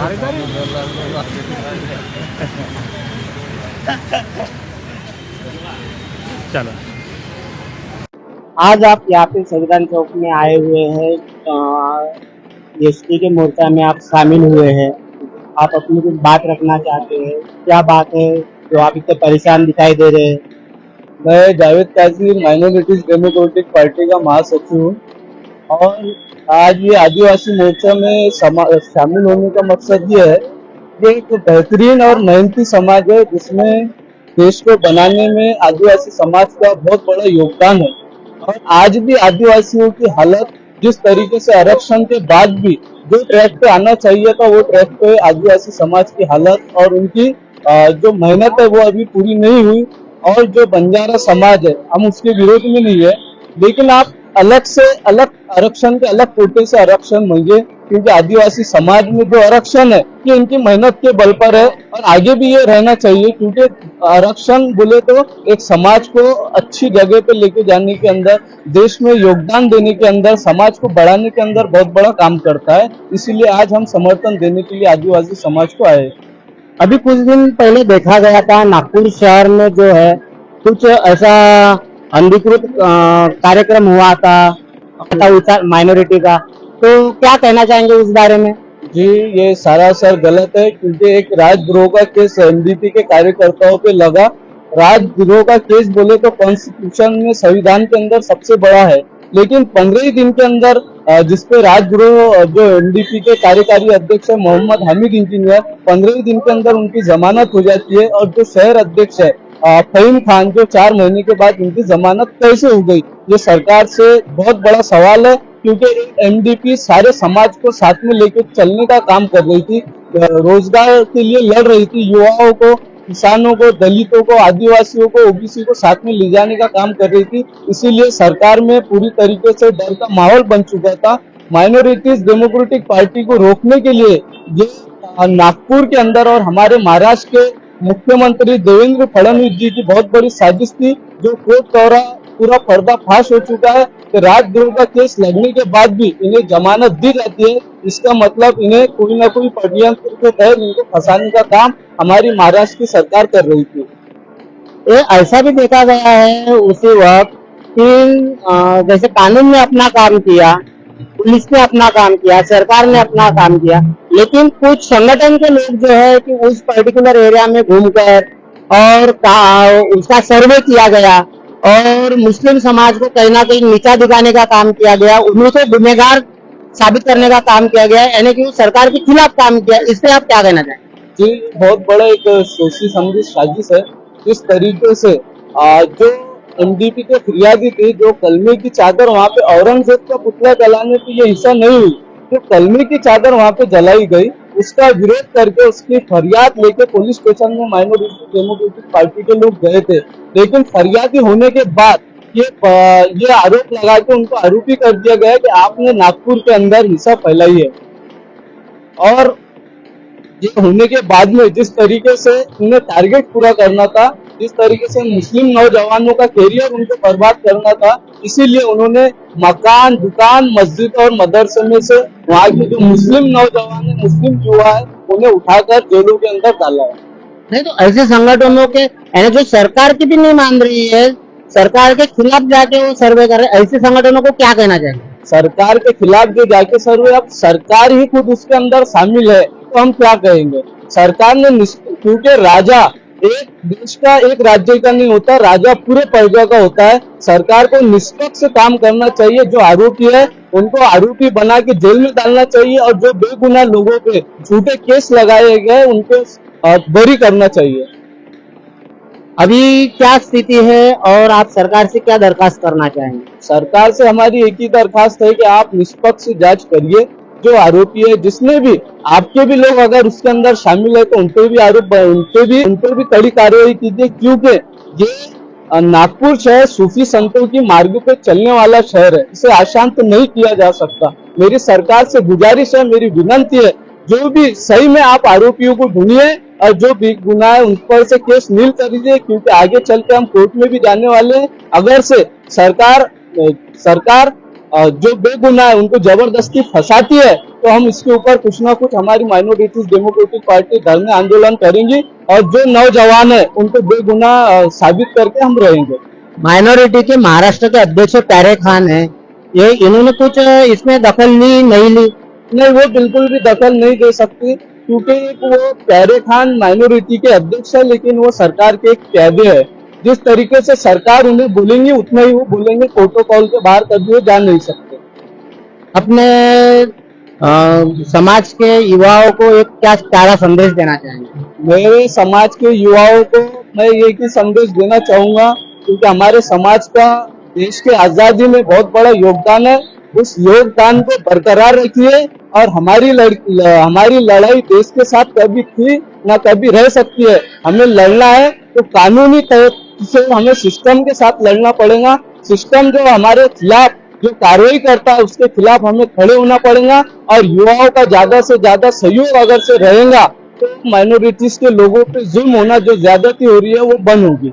चलो, आज आप यहाँ पे संविधान चौक में आए हुए हैं, एसटी के मोर्चा में आप शामिल हुए हैं। आप अपनी कुछ बात रखना चाहते हैं, क्या बात है जो आप इतने परेशान दिखाई दे रहे हैं? मैं जावेद काजी माइनॉरिटीज डेमोक्रेटिक पार्टी का महासचिव हूँ और आज ये आदिवासी मोर्चा में शामिल होने का मकसद ये है कि एक बेहतरीन और मेहनती समाज है जिसमें देश को बनाने में आदिवासी समाज का बहुत बड़ा योगदान है। और आज भी आदिवासियों की हालत जिस तरीके से आरक्षण के बाद भी जो ट्रैक पे आना चाहिए था वो ट्रैक पे आदिवासी समाज की हालत और उनकी जो मेहनत है वो अभी पूरी नहीं हुई। और जो बंजारा समाज है हम उसके विरोध में नहीं है, लेकिन आप अलग से अलग आरक्षण के अलग कोटे से आरक्षण मांगे, क्योंकि आदिवासी समाज में जो आरक्षण है ये इनकी मेहनत के बल पर है और आगे भी ये रहना चाहिए, क्योंकि आरक्षण बोले तो एक समाज को अच्छी जगह पे लेके जाने के अंदर, देश में योगदान देने के अंदर, समाज को बढ़ाने के अंदर बहुत बड़ा काम करता है। इसीलिए आज हम समर्थन देने के लिए आदिवासी समाज को आए। अभी कुछ दिन पहले देखा गया था नागपुर शहर में जो है कुछ ऐसा अधिकृत कार्यक्रम हुआ था माइनॉरिटी का, तो क्या कहना चाहेंगे उस बारे में? जी, ये सरासर गलत है, क्योंकि एक राजद्रोह का केस एमडीपी के कार्यकर्ताओं पे लगा। राजद्रोह का केस बोले तो कॉन्स्टिट्यूशन में, संविधान के अंदर सबसे बड़ा है, लेकिन 15 ही दिन के अंदर जिसपे राजद्रोह जो एमडीपी के कार्यकारी अध्यक्ष है मोहम्मद हामिद इंजीनियर, 15 ही दिन के अंदर उनकी जमानत हो जाती है। और जो शहर अध्यक्ष है फहीम खान, जो 4 महीने के बाद उनकी जमानत कैसे हो गई, ये सरकार से बहुत बड़ा सवाल है। क्योंकि एमडीपी सारे समाज को साथ में लेकर चलने का काम कर रही थी, रोजगार के लिए लड़ रही थी, युवाओं को, किसानों को, दलितों को, आदिवासियों को, ओबीसी को साथ में ले जाने का काम कर रही थी। इसीलिए सरकार में पूरी तरीके से डर का माहौल बन चुका था। माइनॉरिटीज डेमोक्रेटिक पार्टी को रोकने के लिए ये नागपुर के अंदर और हमारे महाराष्ट्र के मुख्यमंत्री देवेंद्र फडणवीस जी की बहुत बड़ी साजिश थी, जो कोर्ट द्वारा पूरा पर्दाफाश हो चुका है कि राजद्रोह का केस लगने के बाद भी इन्हें जमानत दी जाती है। इसका मतलब इन्हें कोई ना कोई षड्यंत्र के तहत इनको फंसाने का काम हमारी महाराष्ट्र की सरकार कर रही थी। ये ऐसा भी देखा गया है उसी वक्त कि जैसे कानून ने अपना काम किया, पुलिस ने अपना काम किया, सरकार ने अपना काम किया, लेकिन कुछ संगठन के लोग जो है कि उस पर्टिकुलर एरिया में घूमकर और उसका सर्वे किया गया और मुस्लिम समाज को कहीं ना कहीं नीचा दिखाने का काम किया गया, उन्हें तो गुनहगार साबित करने का काम किया गया, यानी कि सरकार के खिलाफ काम किया। इससे आप क्या कहना चाहेंगे? जी, बहुत बड़ा एक सोची समझी साजिश है। इस तरीके से जो एमडीपी के फिरियादी थे, जो कलमे की चादर वहाँ पे औरंगजेब का पुतला जलाने पे ये हिस्सा नहीं हुई, जो कलमे की चादर वहाँ पे जलाई गई, उसका विरोध करके उसकी फरियाद लेके पुलिस स्टेशन में माइनॉरिटी डेमोक्रेटिक पार्टी के लोग गए थे। लेकिन फरियादी होने के बाद ये आरोप लगा के उनको आरोपी कर दिया गया कि आपने नागपुर के अंदर हिंसा फैलाई है। और ये होने के बाद में जिस तरीके से उन्हें टारगेट पूरा करना था, जिस तरीके से मुस्लिम नौजवानों का कैरियर उनको बर्बाद करना था, इसीलिए उन्होंने मकान, दुकान, मस्जिद और मदरसे में से वहाँ के जो मुस्लिम नौजवान है, मुस्लिम युवा है, उन्हें उठाकर जेलों के अंदर डाला है। नहीं तो ऐसे संगठनों के, यानी जो सरकार की भी नहीं मान रही है, सरकार के खिलाफ जाके वो सर्वे कर रहे, ऐसे संगठनों को क्या कहना चाहिए? सरकार के खिलाफ जो जाके सर्वे, अब सरकार ही खुद उसके अंदर शामिल है तो हम क्या कहेंगे? सरकार ने, क्योंकि राजा एक देश का, एक राज्य का नहीं होता, राजा पूरे प्रजा का होता है। सरकार को निष्पक्ष काम करना चाहिए। जो आरोपी है उनको आरोपी बना के जेल में डालना चाहिए और जो बेगुनाह लोगों पे झूठे केस लगाए गए उनको बरी करना चाहिए। अभी क्या स्थिति है और आप सरकार से क्या दरखास्त करना चाहेंगे? सरकार से हमारी एक ही दरखास्त है कि आप निष्पक्ष जांच करिए। जो आरोपी है, जिसने भी, आपके भी लोग अगर उसके अंदर शामिल है तो उनपे भी कड़ी कार्रवाई कीजिए, क्योंकि ये नागपुर शहर सूफी संतों की मार्ग पे चलने वाला शहर है, इसे अशांत नहीं किया जा सकता। मेरी सरकार से गुजारिश है, मेरी विनंती है, जो भी सही में आप आरोपियों को ढूंढिए और जो भी गुनाह है उन पर से केस नील कर दीजिए, क्योंकि आगे चल के हम कोर्ट में भी जाने वाले हैं। अगर से सरकार जो बेगुनाह है उनको जबरदस्ती फंसाती है तो हम इसके ऊपर कुछ ना कुछ हमारी माइनॉरिटीज डेमोक्रेटिक पार्टी धरने आंदोलन करेंगी और जो नौजवान है उनको बेगुनाह साबित करके हम रहेंगे। माइनॉरिटी के महाराष्ट्र के अध्यक्ष प्यारे खान है, ये इन्होंने कुछ इसमें दखल नहीं ली। नहीं, वो बिल्कुल भी दखल नहीं दे सकती, क्योंकि वो प्यारे खान माइनॉरिटी के अध्यक्ष है, लेकिन वो सरकार के एक प्यादे है। जिस तरीके से सरकार उन्हें बोलेंगी उतना ही वो बोलेंगे, प्रोटोकॉल के बाहर कभी वो जा नहीं सकते। अपने समाज के युवाओं को एक क्या प्यारा संदेश देना चाहेंगे? मेरे समाज के युवाओं को मैं एक ही संदेश देना चाहूंगा, क्योंकि हमारे समाज का देश के आजादी में बहुत बड़ा योगदान है। उस योगदान को बरकरार रखिए और हमारी लड़ाई देश के साथ कभी थी ना कभी रह सकती है। हमें लड़ना है तो कानूनी तौर से हमें सिस्टम के साथ लड़ना पड़ेगा। सिस्टम जो हमारे खिलाफ जो कार्रवाई करता है उसके खिलाफ हमें खड़े होना पड़ेगा और युवाओं का ज्यादा से ज्यादा सहयोग अगर से रहेगा तो माइनॉरिटीज के लोगों पे जुल्म होना जो ज्यादती हो रही है वो बंद होगी।